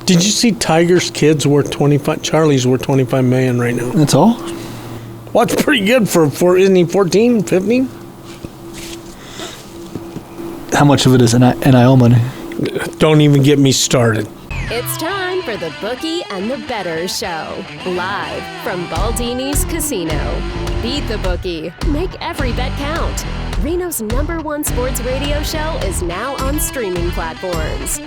Did you see Tiger's kids worth 25? Charlie's worth $25 million right now. That's all? Well, that's pretty good for isn't he 14, 15? How much of it is NIL money? Don't even get me started. It's time for the Bookie and the Bettors show. Live from Baldini's Casino. Beat the Bookie. Make every bet count. Reno's #1 sports radio show is now on streaming platforms.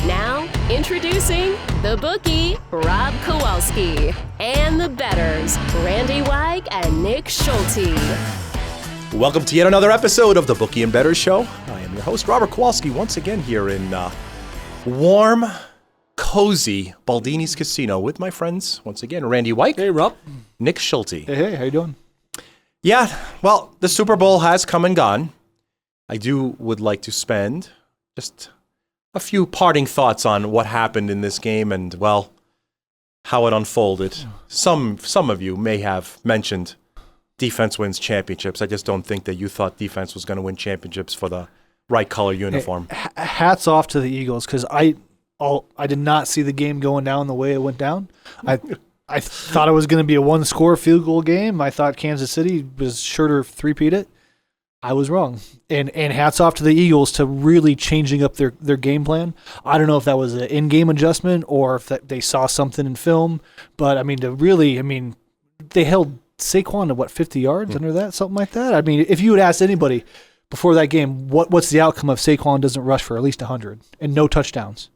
Now, introducing the Bookie, Rob Kowalski, and the Bettors, Randy Wike and Nick Schulte. Welcome to yet another episode of the Bookie and Bettors show. I am your host, Robert Kowalski, once again here in warm, cozy Baldini's Casino with my friends, once again, Randy Wike. Hey, Rob. Nick Schulte. Hey, how you doing? Yeah, well, the Super Bowl has come and gone. I would like to spend just a few parting thoughts on what happened in this game and, well, how it unfolded. Some of you may have mentioned defense wins championships. I just don't think that you thought defense was going to win championships for the right color uniform. Hey, hats off to the Eagles, because I did not see the game going down the way it went down. I thought it was going to be a one-score field goal game. I thought Kansas City was sure to three-peat it. I was wrong. And hats off to the Eagles to really changing up their game plan. I don't know if that was an in-game adjustment or if they saw something in film. But, they held Saquon to, 50 yards under that? Something like that? I mean, if you had asked anybody before that game, what's the outcome if Saquon doesn't rush for at least 100 and no touchdowns?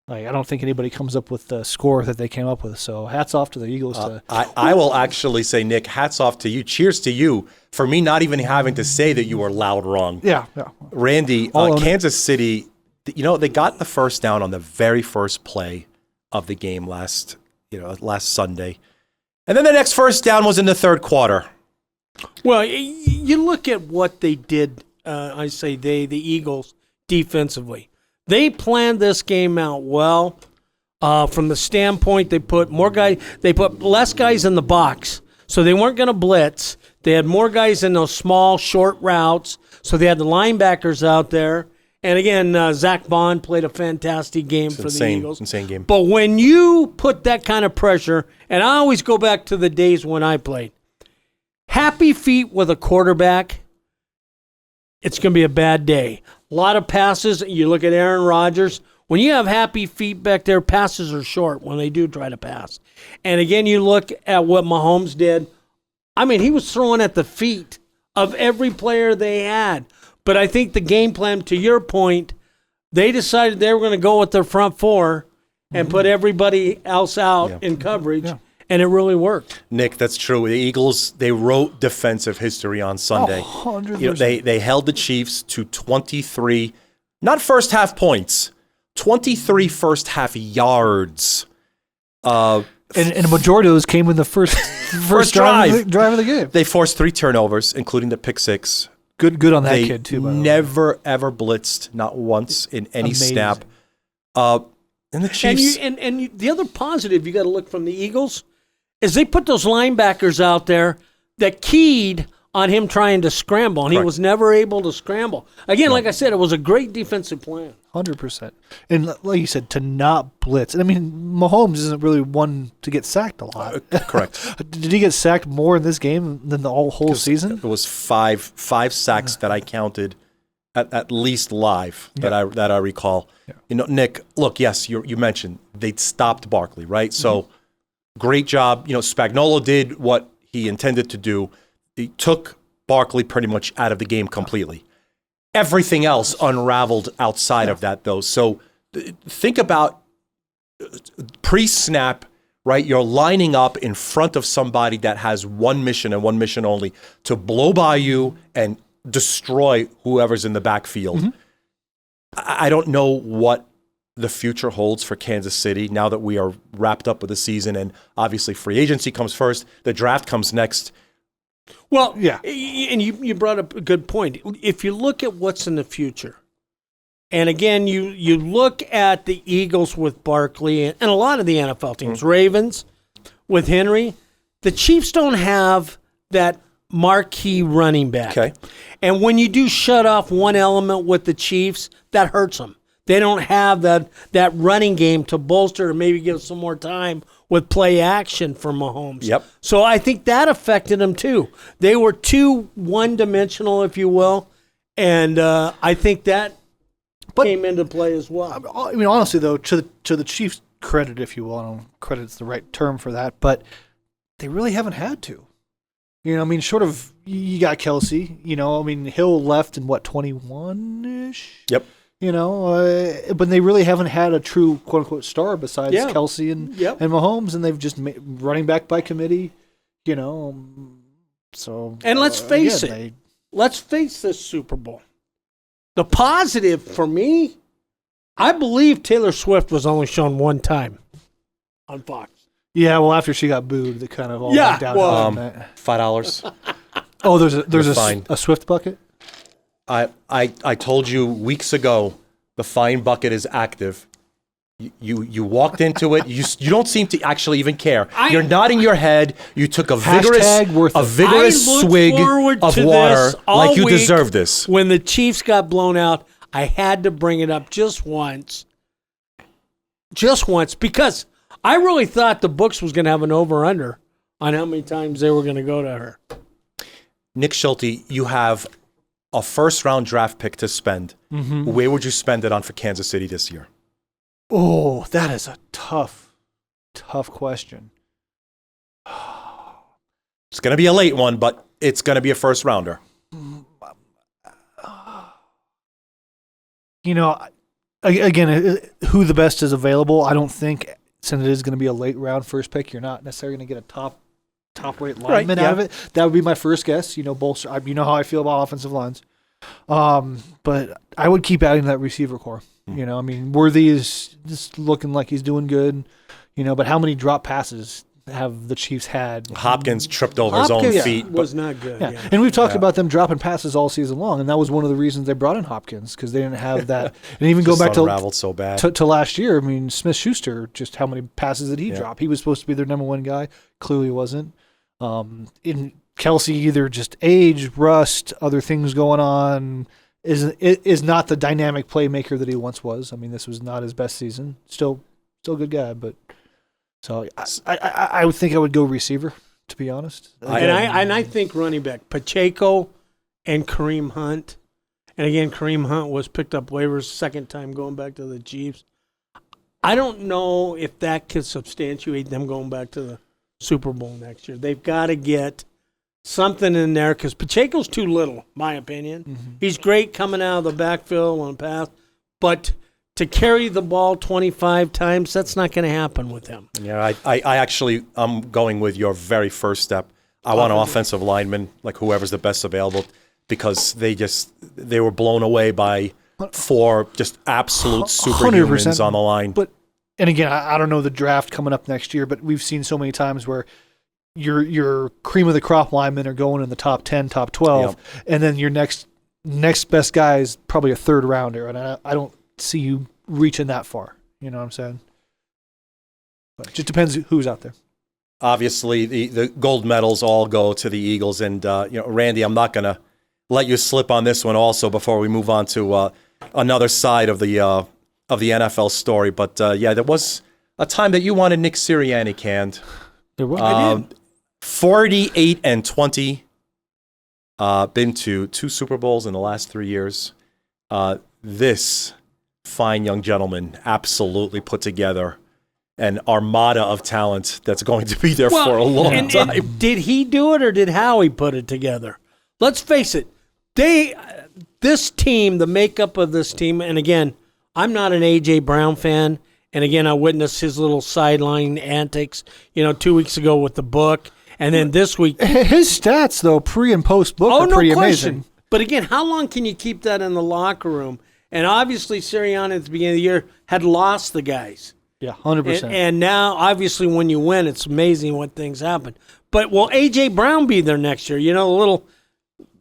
I don't think anybody comes up with the score that they came up with. So hats off to the Eagles. I will actually say, Nick, hats off to you. Cheers to you for me not even having to say that you were loud wrong. Yeah. Randy, Kansas City, they got the first down on the very first play of the game last Sunday. And then the next first down was in the third quarter. Well, you look at what they did, the Eagles, defensively. They planned this game out well. From the standpoint, they put less guys in the box, so they weren't going to blitz. They had more guys in those small, short routes, so they had the linebackers out there. And again, Zach Bond played a fantastic game for the Eagles. Insane game. But when you put that kind of pressure, and I always go back to the days when I played, happy feet with a quarterback, it's going to be a bad day. A lot of passes. You look at Aaron Rodgers. When you have happy feet back there, passes are short when they do try to pass. And again, you look at what Mahomes did. I mean, he was throwing at the feet of every player they had. But I think the game plan, to your point, they decided they were going to go with their front four and put everybody else out in coverage. Yeah. And it really worked. Nick, that's true. The Eagles, they wrote defensive history on Sunday. 100%. They held the Chiefs to 23, not first half points, 23 first half yards. And a majority of those came in the first drive of the game. They forced 3 turnovers, including the pick six. Good on that kid, too. They never, ever blitzed, not once in any snap. And the Chiefs. And the other positive you got to look from the Eagles is they put those linebackers out there that keyed on him trying to scramble, and he was never able to scramble. Again, like I said, it was a great defensive plan. 100%. And like you said, to not blitz. And I mean, Mahomes isn't really one to get sacked a lot. Correct. Did he get sacked more in this game than the whole season? It was five sacks that I counted at least live that I recall. Yeah. Nick, look, yes, you mentioned they'd stopped Barkley, right? So great job. Spagnuolo did what he intended to do. He took Barkley pretty much out of the game completely. Everything else unraveled outside of that, though. So think about pre-snap, right? You're lining up in front of somebody that has one mission and one mission only, to blow by you and destroy whoever's in the backfield. I don't know what the future holds for Kansas City now that we are wrapped up with the season, and obviously free agency comes first, the draft comes next. Well, yeah, and you brought up a good point. If you look at what's in the future, and again, you look at the Eagles with Barkley and a lot of the NFL teams, Ravens with Henry, the Chiefs don't have that marquee running back. Okay. And when you do shut off one element with the Chiefs, that hurts them. They don't have that running game to bolster and maybe give some more time with play action for Mahomes. Yep. So I think that affected them too. They were too one-dimensional, if you will, and I think that came into play as well. I mean, honestly, though, to the Chiefs' credit, if you will, I don't know if credit's the right term for that, but they really haven't had to. You know, I mean, short of you got Kelsey. You know, I mean, Hill left in 21-ish. Yep. You know, but they really haven't had a true quote unquote star besides Kelsey and Mahomes, and they've just running back by committee. You know, so and let's face it. Let's face this Super Bowl. The positive for me, I believe Taylor Swift was only shown one time on Fox. Yeah, well, after she got booed, they kind of all went down. $5. Oh, there's a Swift bucket. I told you weeks ago the fine bucket is active. You walked into it. You don't seem to actually even care. You're nodding your head. You took a vigorous swig of water like you deserve this. When the Chiefs got blown out, I had to bring it up just once. Just once, because I really thought the books was going to have an over-under on how many times they were going to go to her. Nick Schulte, you have a first-round draft pick to spend. Mm-hmm. Where would you spend it on for Kansas City this year? Oh, that is a tough question. It's going to be a late one, but it's going to be a first-rounder. You know, again, who the best is available, I don't think, since it is going to be a late-round first pick, you're not necessarily going to get a top-rate lineman out of it. That would be my first guess. You know, bolster. You know how I feel about offensive lines. But I would keep adding to that receiver core. You know, I mean, Worthy is just looking like he's doing good. You know, but how many drop passes have the Chiefs had? Hopkins tripped over his own feet. Was not good. Yeah. And we've talked about them dropping passes all season long, and that was one of the reasons they brought in Hopkins, because they didn't have that. And even go back to last year. I mean, Smith-Schuster, just how many passes did he drop? He was supposed to be their number one guy. Clearly wasn't. In Kelsey, either just age, rust, other things going on, is not the dynamic playmaker that he once was. I mean, this was not his best season. Still a good guy, but so I would think I would go receiver, to be honest. I think running back Pacheco and Kareem Hunt, and again Kareem Hunt was picked up waivers second time going back to the Chiefs. I don't know if that could substantiate them going back to the Super Bowl next year. They've got to get something in there, because Pacheco's too little, my opinion. Mm-hmm. He's great coming out of the backfield on pass, but to carry the ball 25 times, that's not going to happen with him. Yeah, I'm going with your very first step. I want an offensive lineman, like whoever's the best available, because they were blown away by 4 just absolute superhumans on the line. But and again, I don't know the draft coming up next year, but we've seen so many times where your cream of the crop linemen are going in the top 10, top 12, and then your next best guy is probably a third rounder, and I don't see you reaching that far. You know what I'm saying? But it just depends who's out there. Obviously, the gold medals all go to the Eagles, and Randy, I'm not going to let you slip on this one also before we move on to another side of the NFL story. But there was a time that you wanted Nick Sirianni canned. There was. 48-20. Been to 2 Super Bowls in the last 3 years. This fine young gentleman absolutely put together an armada of talent that's going to be there for a long time. And did he do it, or did Howie put it together? Let's face it. This team, the makeup of this team, and again, I'm not an A.J. Brown fan, and again, I witnessed his little sideline antics, 2 weeks ago with the book. And then this week, his stats though pre and post book are pretty amazing. But again, how long can you keep that in the locker room? And obviously, Sirianni at the beginning of the year had lost the guys. Yeah, 100%. And now, obviously, when you win, it's amazing what things happen. But will A.J. Brown be there next year? A little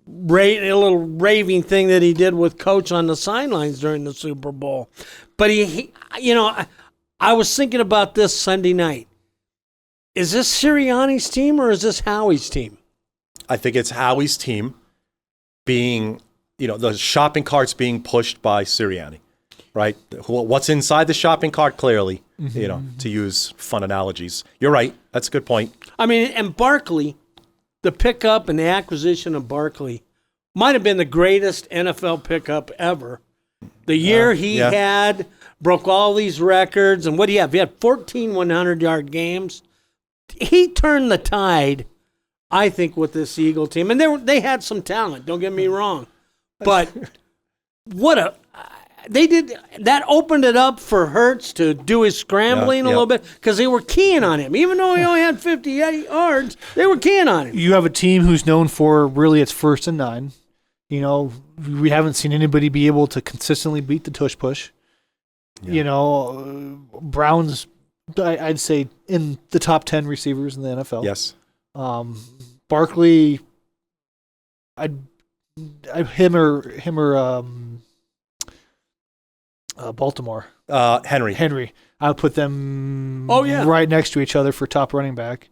raving thing that he did with Coach on the sidelines during the Super Bowl. But I was thinking about this Sunday night. Is this Sirianni's team, or is this Howie's team? I think it's Howie's team being, the shopping carts being pushed by Sirianni. right? What's inside the shopping cart, clearly, to use fun analogies. You're right. That's a good point. I mean, and Barkley, the pickup and the acquisition of Barkley might have been the greatest NFL pickup ever. The year he had, broke all these records, and what do you have? He had 14 100-yard games. He turned the tide, I think, with this Eagle team. And they had some talent, don't get me wrong. But they did, that opened it up for Hurts to do his scrambling a little bit, because they were keying on him. Even though he only had 58 yards, they were keying on him. You have a team who's known for really it's 1st and 9. You know, we haven't seen anybody be able to consistently beat the tush push. Yeah. You know, Brown's, I'd say, in the top 10 receivers in the NFL. Yes. Barkley, him or Baltimore. Henry. I would put them right next to each other for top running back.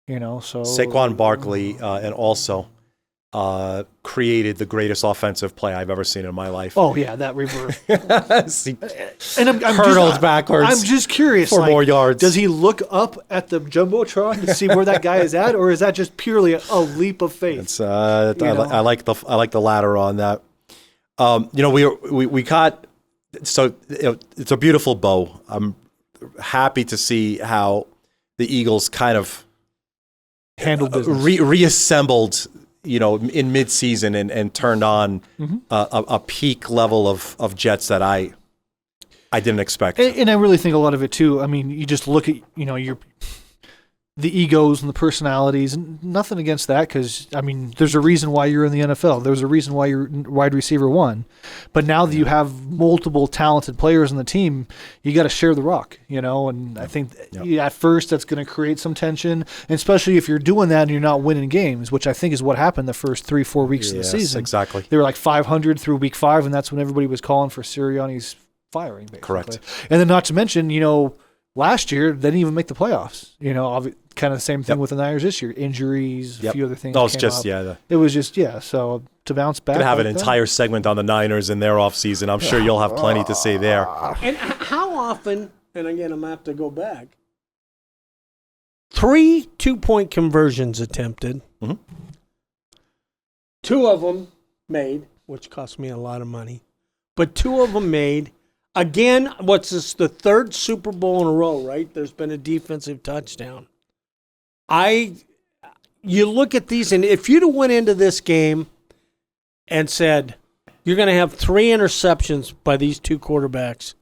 You know, so Saquon Barkley and also created the greatest offensive play I've ever seen in my life. Oh yeah, that reverse. And I'm hurdled backwards. I'm just curious. 4 more yards. Does he look up at the jumbotron to see where that guy is at, or is that just purely a leap of faith? It's, I like the latter on that. We got, so it's a beautiful bow. I'm happy to see how the Eagles kind of handled business. Reassembled, in mid-season and turned on a peak level of Jets that I didn't expect. And I really think a lot of it too. I mean, you just look at the egos and the personalities, and nothing against that, because I mean, there's a reason why you're in the NFL. There's a reason why you're wide receiver 1. But now that you have multiple talented players on the team, you got to share the rock, And I think at first that's going to create some tension, and especially if you're doing that and you're not winning games, which I think is what happened the first 3-4 weeks of the season. Exactly. They were like 500 through week 5, and that's when everybody was calling for Sirianni's firing. Basically. Correct. And then not to mention, last year they didn't even make the playoffs. Kind of the same thing with the Niners this year. Injuries, a few other things. No, it's just it was just So to bounce back, gonna have an entire segment on the Niners in their offseason. I'm sure you'll have plenty to say there. And how often? And again, I'm gonna have to go back. 3 2-point conversions attempted. Mm-hmm. 2 of them made, which cost me a lot of money, but 2 of them made. Again, what's this? The 3rd Super Bowl in a row, right? There's been a defensive touchdown. You look at these, and if you'd have went into this game and said, you're going to have 3 interceptions by these 2 quarterbacks,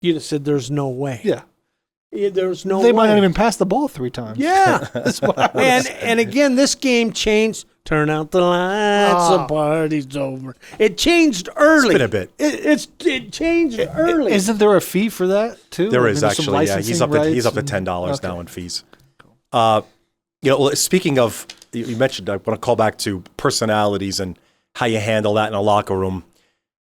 you'd have said, there's no way. Yeah. There's no way. They might not even pass the ball 3 times. Yeah. and again, this game changed. Turn out the lights, the party's over. It changed early. It's been a bit. It changed early. Isn't there a fee for that too? There is actually. Yeah, he's up to $10 now in fees. Speaking of, you mentioned, I want to call back to personalities and how you handle that in a locker room.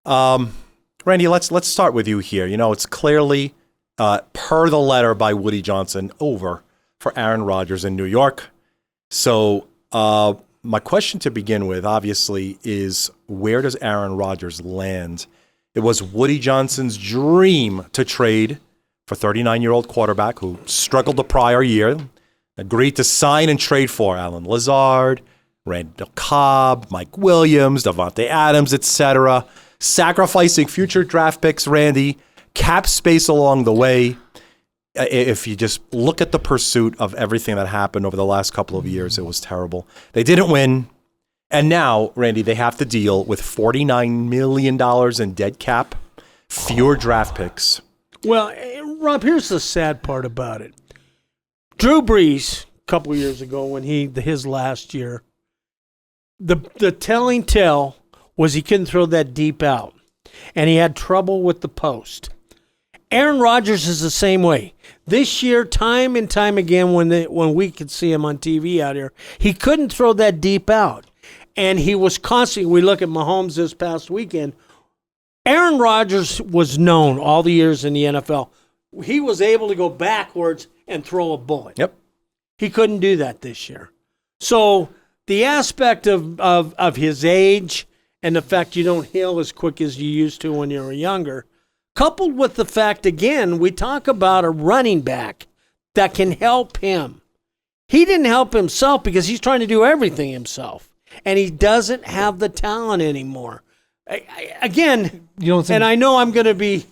Randy, let's start with you here. It's clearly per the letter by Woody Johnson over for Aaron Rodgers in New York. So my question to begin with, obviously, is where does Aaron Rodgers land? It was Woody Johnson's dream to trade for 39-year-old quarterback who struggled the prior year, agreed to sign and trade for Allen Lazard, Randall Cobb, Mike Williams, Davante Adams, etc., sacrificing future draft picks, Randy, cap space along the way. If you just look at the pursuit of everything that happened over the last couple of years, it was terrible. They didn't win. And now, Randy, they have to deal with $49 million in dead cap, fewer draft picks. Well, Rob, here's the sad part about it. Drew Brees, a couple of years ago, when his last year, the telling tale was he couldn't throw that deep out, and he had trouble with the post. Aaron Rodgers is the same way. This year, time and time again, when we could see him on TV out here, he couldn't throw that deep out. And he was constantly, we look at Mahomes this past weekend, Aaron Rodgers was known all the years in the NFL. He was able to go backwards and throw a bullet. Yep. He couldn't do that this year. So the aspect of his age and the fact you don't heal as quick as you used to when you were younger coupled with the fact, again, we talk about a running back that can help him. He didn't help himself because he's trying to do everything himself, and he doesn't have the talent anymore. Again, You don't think, and I know I'm going to be,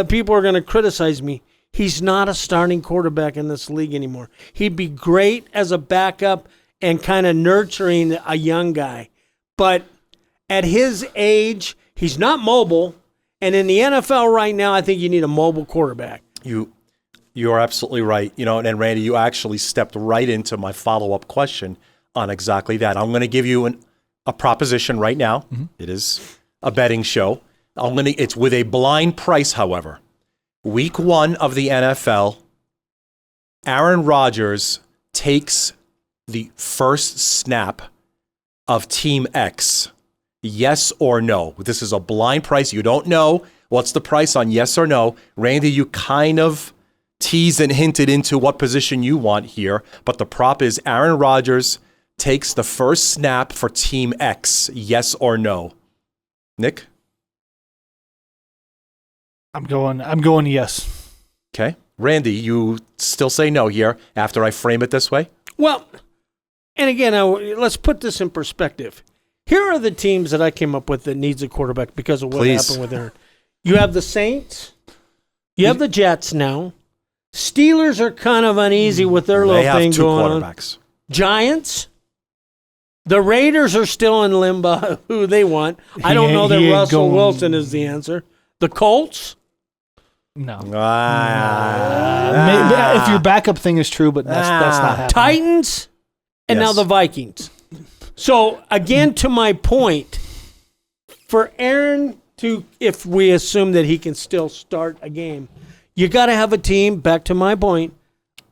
people are going to criticize me. He's not a starting quarterback in this league anymore. He'd be great as a backup and kind of nurturing a young guy. But at his age, he's not mobile. And in the NFL right now, I think you need a mobile quarterback. You are absolutely right. And Randy, you actually stepped right into my follow-up question on exactly that. I'm going to give you a proposition right now. Mm-hmm. It is a betting show. It's with a blind price, however. Week 1 of the NFL, Aaron Rodgers takes the first snap of Team X. Yes or no? This is a blind price. You don't know what's the price on yes or no. Randy, you kind of teased and hinted into what position you want here, but the prop is Aaron Rodgers takes the first snap for Team X. Yes or no? Nick? I'm going yes. Okay. Randy, you still say no here after I frame it this way? Well, and again, let's put this in perspective. Here are the teams that I came up with that needs a quarterback because of what happened with Aaron. You have the Saints. You have the Jets now. Steelers are kind of uneasy with their little thing going on. They have 2 quarterbacks. Giants. The Raiders are still in limbo who they want. I don't know that Russell Wilson is the answer. The Colts. No. If your backup thing is true, but that's not happening. Titans. And now the Vikings. So, again, to my point, for Aaron to, if we assume that he can still start a game, you got to have a team, back to my point,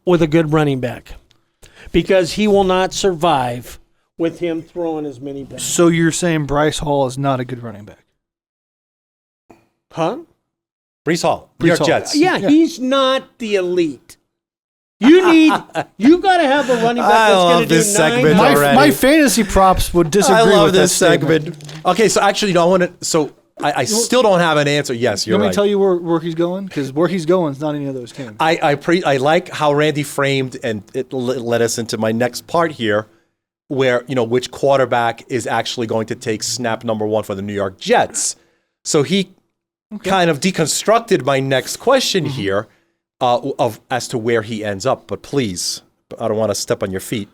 with a good running back. Because he will not survive with him throwing as many backs. So you're saying Bryce Hall is not a good running back? Huh? Breece Hall, New York Jets. Yeah, he's not the elite. You got to have a running back that's going to do this 9. segment already. My fantasy props would disagree I love with this that segment. Okay, so actually, I want to. So I still don't have an answer. Yes, you're right. right. Let me tell you where he's going, because where he's going is not any of those teams. I like how Randy framed, and it led us into my next part here, where which quarterback is actually going to take snap number 1 for the New York Jets. So he kind of deconstructed my next question here. As to where he ends up, but please, I don't want to step on your feet.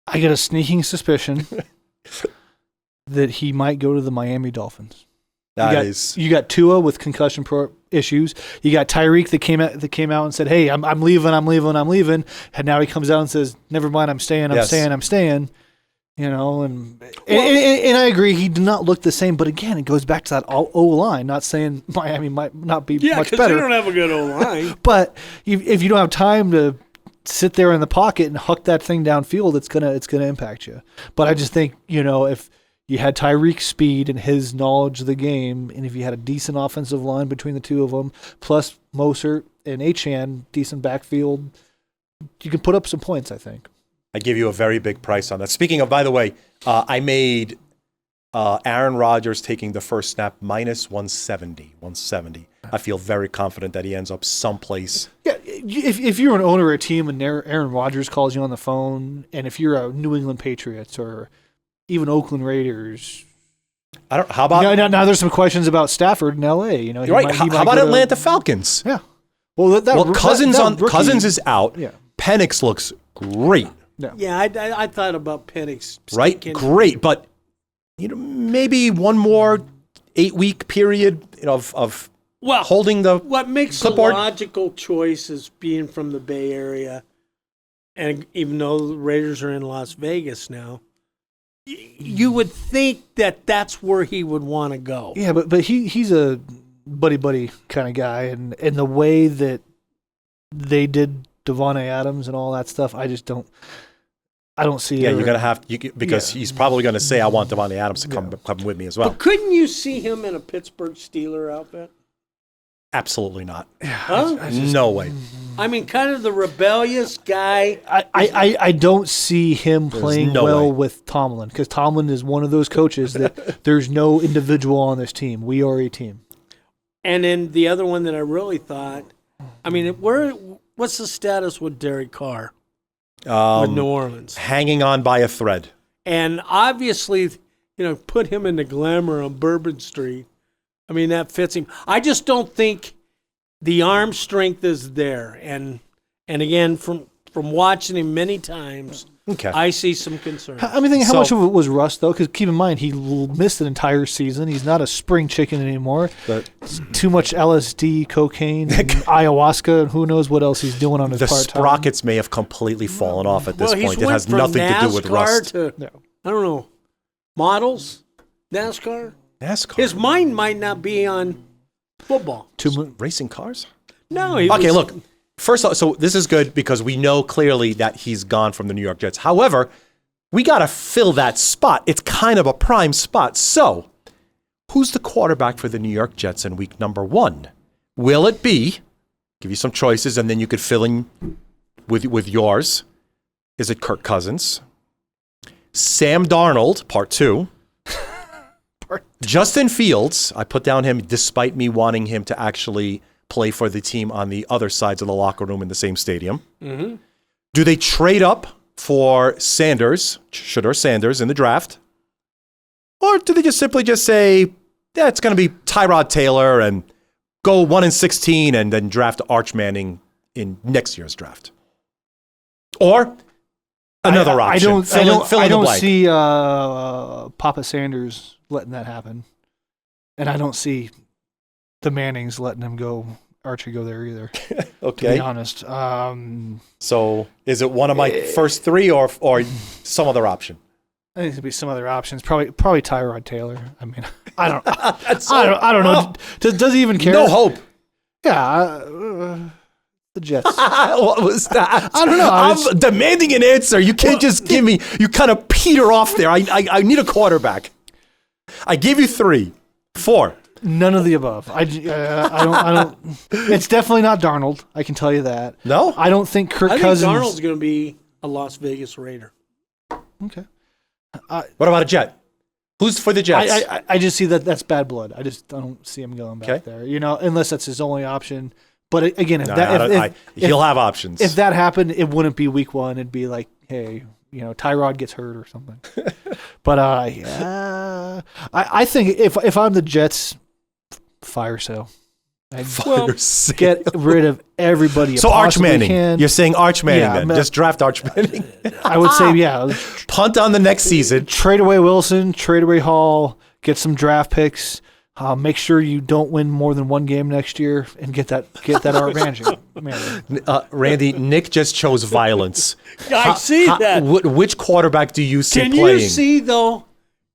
I get a sneaking suspicion that he might go to the Miami Dolphins. You got Tua with concussion issues. You got Tyreek that came out and said, "Hey, I'm leaving. And now he comes out and says, "Never mind, I'm staying. I'm staying." And I agree, he did not look the same. But again, it goes back to that O-line. Not saying Miami might not be much better. They don't have a good O-line. But if you don't have time to sit there in the pocket and huck that thing downfield, it's gonna impact you. But I just think if you had Tyreek's speed and his knowledge of the game, and if you had a decent offensive line between the two of them, plus Mostert and Achane, decent backfield, you can put up some points, I think. I give you a very big price on that. Speaking of, by the way, I made Aaron Rodgers taking the first snap minus 170. I feel very confident that he ends up someplace. Yeah, if you're an owner of a team and Aaron Rodgers calls you on the phone, and if you're a New England Patriots or even Oakland Raiders, How about now there's some questions about Stafford in L.A. You're right. How about Atlanta Falcons? Yeah. Cousins is out. Yeah. Penix looks great. Yeah, I thought about Penix. Right? Great. But, maybe one more 8-week period of holding the what makes clipboard. The logical choice is being from the Bay Area, and even though the Raiders are in Las Vegas now, you would think that that's where he would want to go. Yeah, but he's a buddy kind of guy, and the way that they did Devontae Adams and all that stuff, I don't see. Yeah, you're gonna have because he's probably gonna say, "I want Devontae Adams to come with me as well." But couldn't you see him in a Pittsburgh Steeler outfit? Absolutely not. Huh? No way. I mean, kind of the rebellious guy. I don't see him playing with Tomlin, because Tomlin is one of those coaches that there's no individual on this team. We are a team. And then the other one that I really thought, I mean, what's the status with Derek Carr with New Orleans? Hanging on by a thread. And obviously, put him in the glamour on Bourbon Street. I mean, that fits him. I just don't think the arm strength is there. And again, from watching him many times, I see some concern. I mean, how much of it was rust, though? Because keep in mind, he missed an entire season. He's not a spring chicken anymore. Too much LSD, cocaine, and ayahuasca, and who knows what else he's doing on his part-time. The sprockets may have completely fallen off at this point. It has nothing to do with rust. I don't know, models, NASCAR. His mind might not be on football. Racing cars? No. Look. First off, so this is good because we know clearly that he's gone from the New York Jets. However, we got to fill that spot. It's kind of a prime spot. So, who's the quarterback for the New York Jets in week number 1? Will it be, give you some choices, and then you could fill in with yours. Is it Kirk Cousins? Sam Darnold, part 2. Justin Fields, I put down him despite me wanting him to actually play for the team on the other sides of the locker room in the same stadium. Mm-hmm. Do they trade up for Shedeur Sanders in the draft? Or do they just simply say, it's going to be Tyrod Taylor and go 1-16 and then draft Arch Manning in next year's draft? Or another option. I don't see Papa Sanders letting that happen. And I don't see the Mannings letting him go, Archie go there either. Okay. To be honest. So is it one of my first 3 or some other option? I think it'd be some other options. Probably Tyrod Taylor. I mean, I don't know. Does he even care? No hope. Yeah. The Jets. What was that? I don't know. I'm demanding an answer. You can't just give me. You kind of peter off there. I need a quarterback. I gave you 3, 4. None of the above. I don't. It's definitely not Darnold. I can tell you that. No, I don't think Kirk Cousins. I think Darnold's going to be a Las Vegas Raider. Okay. What about a Jet? Who's for the Jets? I just see that's bad blood. I just don't see him going back there. Unless that's his only option. But again, he'll have options. If that happened, it wouldn't be week 1. It'd be like, hey, Tyrod gets hurt or something. But I think if I'm the Jets, fire sale. Get rid of everybody. So Arch Manning. Can. You're saying Arch Manning then? Just draft Arch Manning? I would say, yeah. Punt on the next season. Trade away Wilson, trade away Hall, get some draft picks. Make sure you don't win more than 1 game next year and get that Art Manning. Randy, Nick just chose violence. I see that. Which quarterback do you see playing? Can you see, though,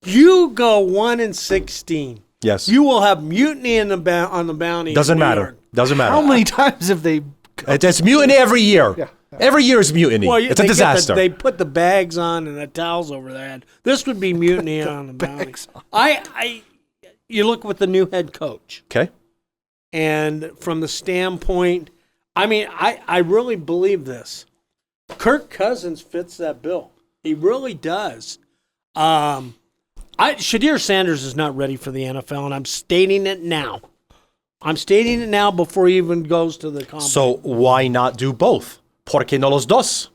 you go 1-16. Yes. You will have mutiny on the bounty. Doesn't matter. How many times have they? It's mutiny every year. Yeah. Every year is mutiny. Well, it's a disaster. They put the bags on and the towels over their This would be mutiny on the bounty. You look with the new head coach. Okay. And from the standpoint, I really believe this. Kirk Cousins fits that bill. He really does. Shedeur Sanders is not ready for the NFL, and I'm stating it now. Before he even goes to the combine. So why not do both? ¿Por qué no los dos?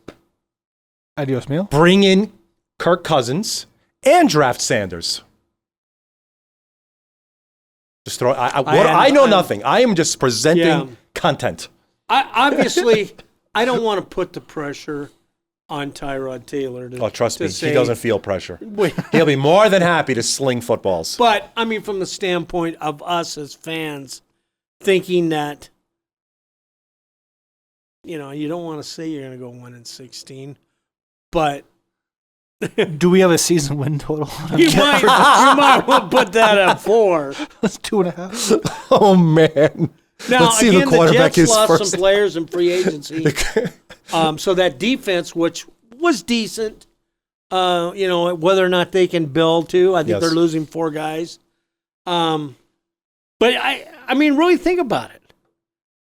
Adios, mío. Bring in Kirk Cousins and draft Sanders. Just throw. I know nothing. I am just presenting content. Obviously, I don't want to put the pressure on Tyrod Taylor. Trust me, he doesn't feel pressure. He'll be more than happy to sling footballs. But, from the standpoint of us as fans, thinking that, you don't want to say you're going to go 1-16, but... Do we have a season win total? You might want to put that at 4. That's 2.5. Oh, man. Now, let's see again, the quarterback Jets lost first. some players in free agency. So that defense, which was decent, whether or not they can build to, I think they're losing 4 guys. But really think about it.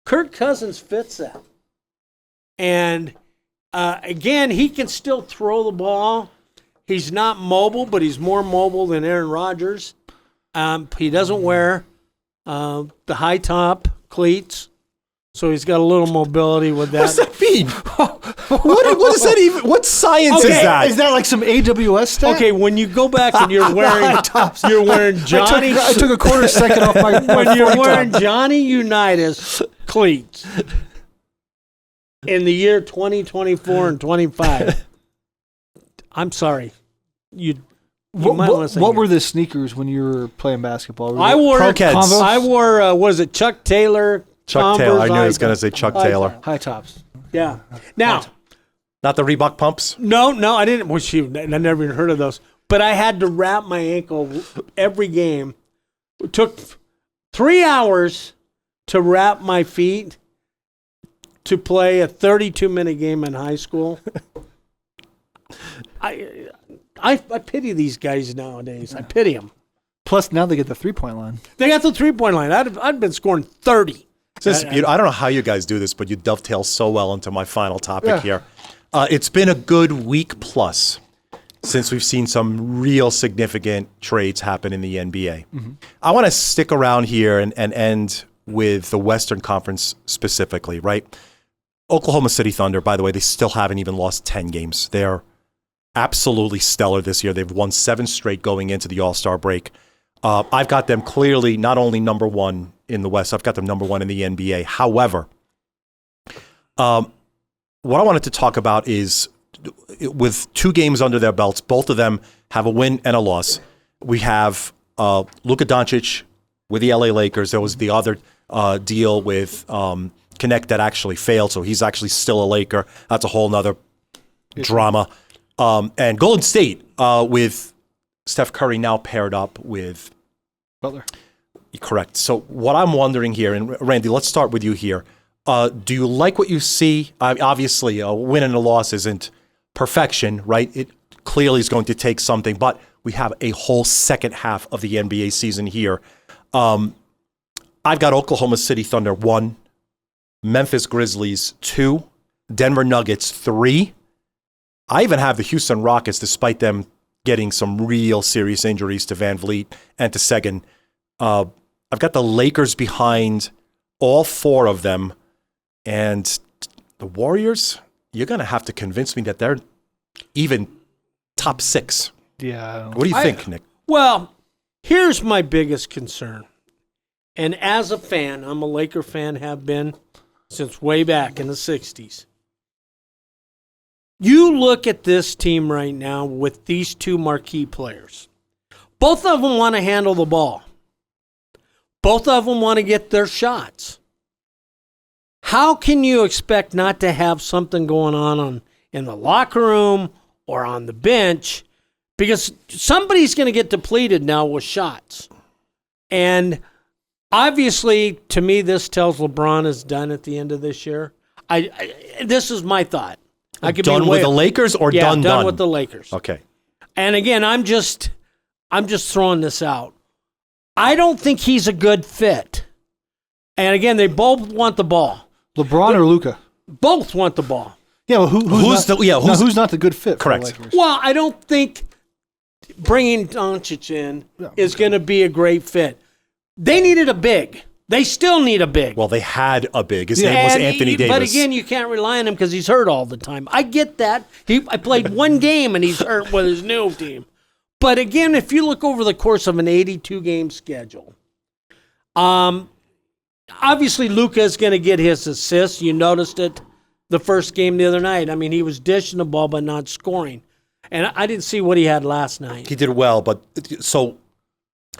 Kirk Cousins fits that. And again, he can still throw the ball. He's not mobile, but he's more mobile than Aaron Rodgers. He doesn't wear the high top cleats. So he's got a little mobility with that. What does that mean? what is that even? What science is that? Is that like some AWS stat? Okay, when you go back and you're wearing Johnny. I took a quarter second off my When you're wearing top. Johnny Unitas cleats in the year 2024 and 25, I'm sorry, you might want to say What were the sneakers when you were playing basketball? I wore Croquettes. I wore was it Chuck Taylor? Chuck Taylor. I knew I was Converse going to say Chuck Taylor. high tops. Yeah. Now, Not the Reebok pumps? no, I didn't. Well, shoot, I never even heard of those. But I had to wrap my ankle every game. It took 3 hours to wrap my feet to play a 32-minute game in high school. I pity these guys nowadays. I pity them. Plus, now they get the 3-point line. They got the 3-point line. I'd been scoring 30. I don't know how you guys do this, but you dovetail so well into my final topic here. It's been a good week plus since we've seen some real significant trades happen in the NBA. Mm-hmm. I want to stick around here and end with the Western Conference specifically, right? Oklahoma City Thunder, by the way, they still haven't even lost 10 games. They're absolutely stellar this year. They've won 7 straight going into the All-Star break. I've got them clearly not only number one in the West, I've got them number one in the NBA. However, what I wanted to talk about is with 2 games under their belts, both of them have a win and a loss. We have Luka Doncic with the LA Lakers. There was the other deal with Connect that actually failed, so he's actually still a Laker. That's a whole nother drama. And Golden State with Steph Curry now paired up with Butler. Correct. So what I'm wondering here, and Randy, let's start with you here. Do you like what you see? Obviously, a win and a loss isn't perfection, right? It clearly is going to take something, but we have a whole second half of the NBA season here. I've got Oklahoma City Thunder 1, Memphis Grizzlies 2, Denver Nuggets 3. I even have the Houston Rockets, despite them getting some real serious injuries to Van Vliet and to Seguin. I've got the Lakers behind all 4 of them. And the Warriors, you're going to have to convince me that they're even top 6. Yeah. What do you think, Nick? Well, here's my biggest concern. And as a fan, I'm a Laker fan, have been since way back in the 60s. You look at this team right now with these 2 marquee players. Both of them want to handle the ball. Both of them want to get their shots. How can you expect not to have something going on in the locker room or on the bench? Because somebody's going to get depleted now with shots. And obviously, to me, this tells LeBron is done at the end of this year. This is my thought. I could done be with the Lakers or done with the Lakers. Okay. And again, I'm just throwing this out. I don't think he's a good fit. And again, they both want the ball. LeBron or Luka? Both want the ball. Yeah, well, who's not the good fit Correct. for the Lakers? Well, I don't think bringing Doncic in is going to be a great fit. They needed a big. They still need a big. Well, they had a big. His name was Anthony Davis. But again, you can't rely on him because he's hurt all the time. I get that. I played 1 game and he's hurt with his new team. But again, if you look over the course of an 82-game schedule, obviously Luka is going to get his assists. You noticed it the first game the other night. I mean, he was dishing the ball but not scoring. And I didn't see what he had last night. He did well, but so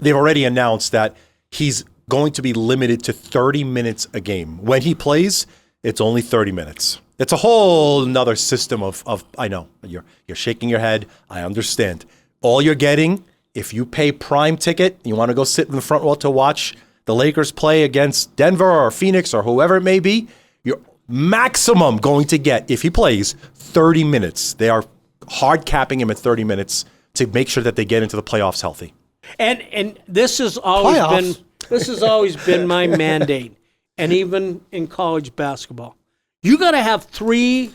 they've already announced that he's going to be limited to 30 minutes a game. When he plays, it's only 30 minutes. It's a whole nother system of I know, you're shaking your head. I understand. All you're getting, if you pay prime ticket, you want to go sit in the front row to watch the Lakers play against Denver or Phoenix or whoever it may be, you're maximum going to get, if he plays, 30 minutes. They are hard capping him at 30 minutes to make sure that they get into the playoffs healthy. And this has always been my mandate, and even in college basketball. You got to have 3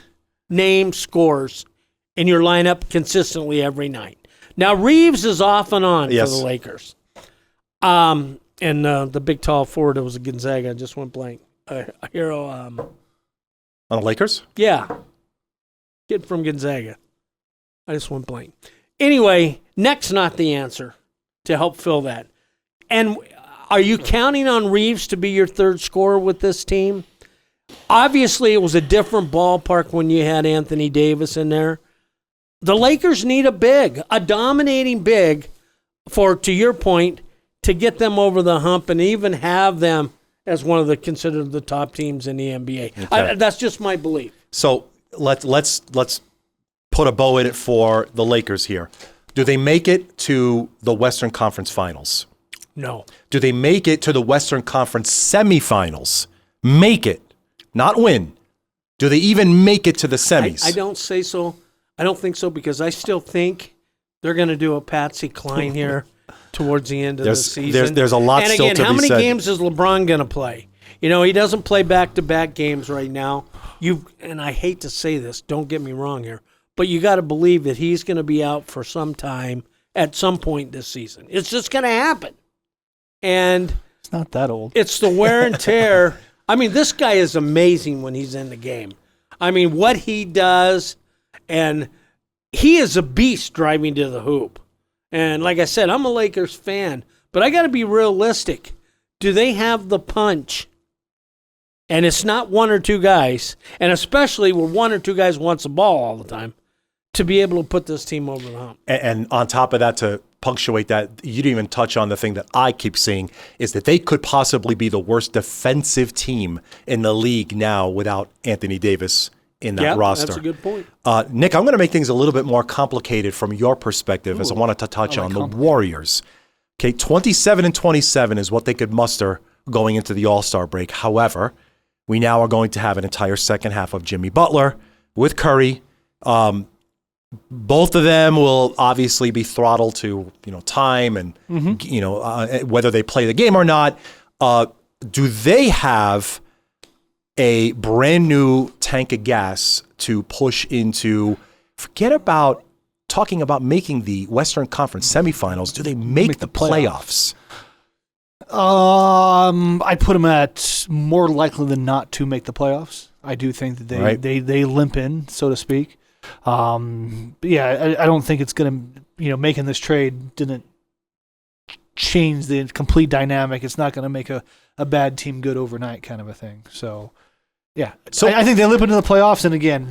named scorers in your lineup consistently every night. Now, Reeves is off and on for the Lakers. And the big tall forward that was a Gonzaga, I just went blank. A hero. On the Lakers? Yeah. Kid from Gonzaga. I just went blank. Anyway, Nick's not the answer to help fill that. And are you counting on Reeves to be your third scorer with this team? Obviously, it was a different ballpark when you had Anthony Davis in there. The Lakers need a dominating big to your point, to get them over the hump and even have them as one of considered the top teams in the NBA. Okay. That's just my belief. So let's put a bow in it for the Lakers here. Do they make it to the Western Conference Finals? No. Do they make it to the Western Conference semifinals? Make it, not win. Do they even make it to the semis? I don't say so. I don't think so because I still think they're going to do a Patsy Cline here towards the end of the season. There's a lot still to be said. And again, how many games is LeBron going to play? You know, he doesn't play back-to-back games right now. And I hate to say this, don't get me wrong here, but you got to believe that he's going to be out for some time at some point this season. It's just going to happen. And it's not that old. It's the wear and tear. I mean, this guy is amazing when he's in the game. I mean, what he does, and he is a beast driving to the hoop. And like I said, I'm a Lakers fan, but I got to be realistic. Do they have the punch? And it's not one or two guys, and especially where one or two guys wants the ball all the time, to be able to put this team over the hump. And on top of that, to punctuate that, you didn't even touch on the thing that I keep seeing, is that they could possibly be the worst defensive team in the league now without Anthony Davis in that roster. That's a good point. Nick, I'm going to make things a little bit more complicated from your perspective, as I wanted to touch on the Warriors. Okay, 27-27 is what they could muster going into the All-Star break. However, we now are going to have an entire second half of Jimmy Butler with Curry. Both of them will obviously be throttled to time and whether they play the game or not. Do they have a brand new tank of gas to push into? Forget about talking about making the Western Conference semifinals. Do they make the playoffs? I put them at more likely than not to make the playoffs. I do think that they limp in, so to speak. But yeah, I don't think it's going to, making this trade didn't change the complete dynamic. It's not going to make a bad team good overnight kind of a thing. So, yeah. So I think they limp into the playoffs. And again,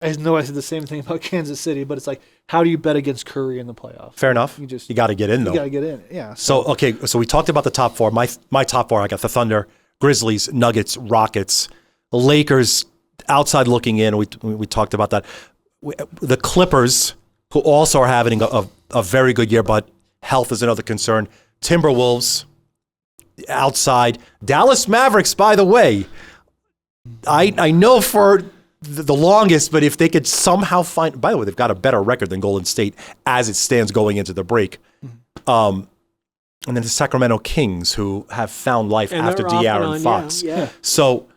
I know I said the same thing about Kansas City, but it's like, how do you bet against Curry in the playoffs? Fair enough. You got to get in, though. You got to get in, yeah. So we talked about the top four. My top four, I got the Thunder, Grizzlies, Nuggets, Rockets, Lakers. Outside looking in, we talked about that. The Clippers, who also are having a very good year, but health is another concern. Timberwolves, outside. Dallas Mavericks, by the way, I know for the longest, but if they could somehow find, by the way, they've got a better record than Golden State as it stands going into the break. And then the Sacramento Kings, who have found life after De'Aaron Fox. Yeah. So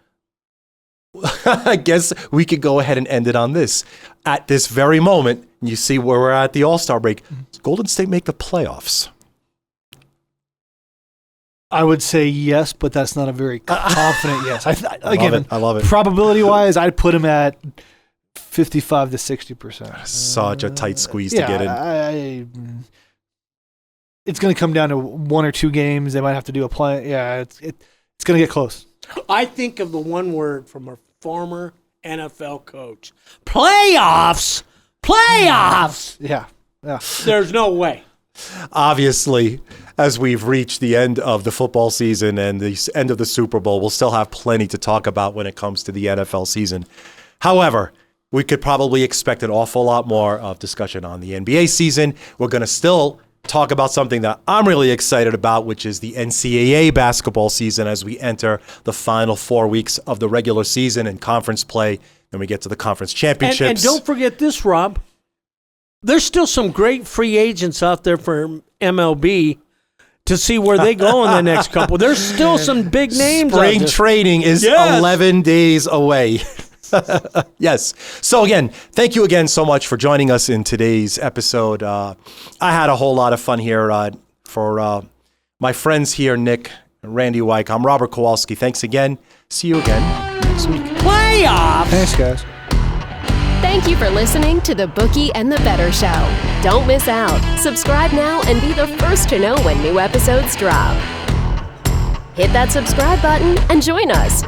I guess we could go ahead and end it on this. At this very moment, you see where we're at the All-Star break. Does Golden State make the playoffs? I would say yes, but that's not a very confident yes. I love it. Probability-wise, I'd put him at 55 to 60%. Such a tight squeeze to get in. It's going to come down to one or two games. They might have to do a play. Yeah, it's going to get close. I think of the one word from a former NFL coach. Playoffs! Playoffs! Yeah. There's no way. Obviously, as we've reached the end of the football season and the end of the Super Bowl, we'll still have plenty to talk about when it comes to the NFL season. However, we could probably expect an awful lot more of discussion on the NBA season. We're going to still talk about something that I'm really excited about, which is the NCAA basketball season as we enter the final 4 weeks of the regular season and conference play. Then we get to the conference championships. And don't forget this, Rob. There's still some great free agents out there for MLB to see where they go in the next couple. There's still some big names. Spring training is 11 days away. Yes. So again, thank you again so much for joining us in today's episode. I had a whole lot of fun here for My friends here, Nick, Randy, Wike. I'm Robert Kowalski. Thanks again. See you again next week. Playoffs! Thanks, guys. Thank you for listening to the Bookie and the Bettors Show. Don't miss out. Subscribe now and be the first to know when new episodes drop. Hit that subscribe button and join us.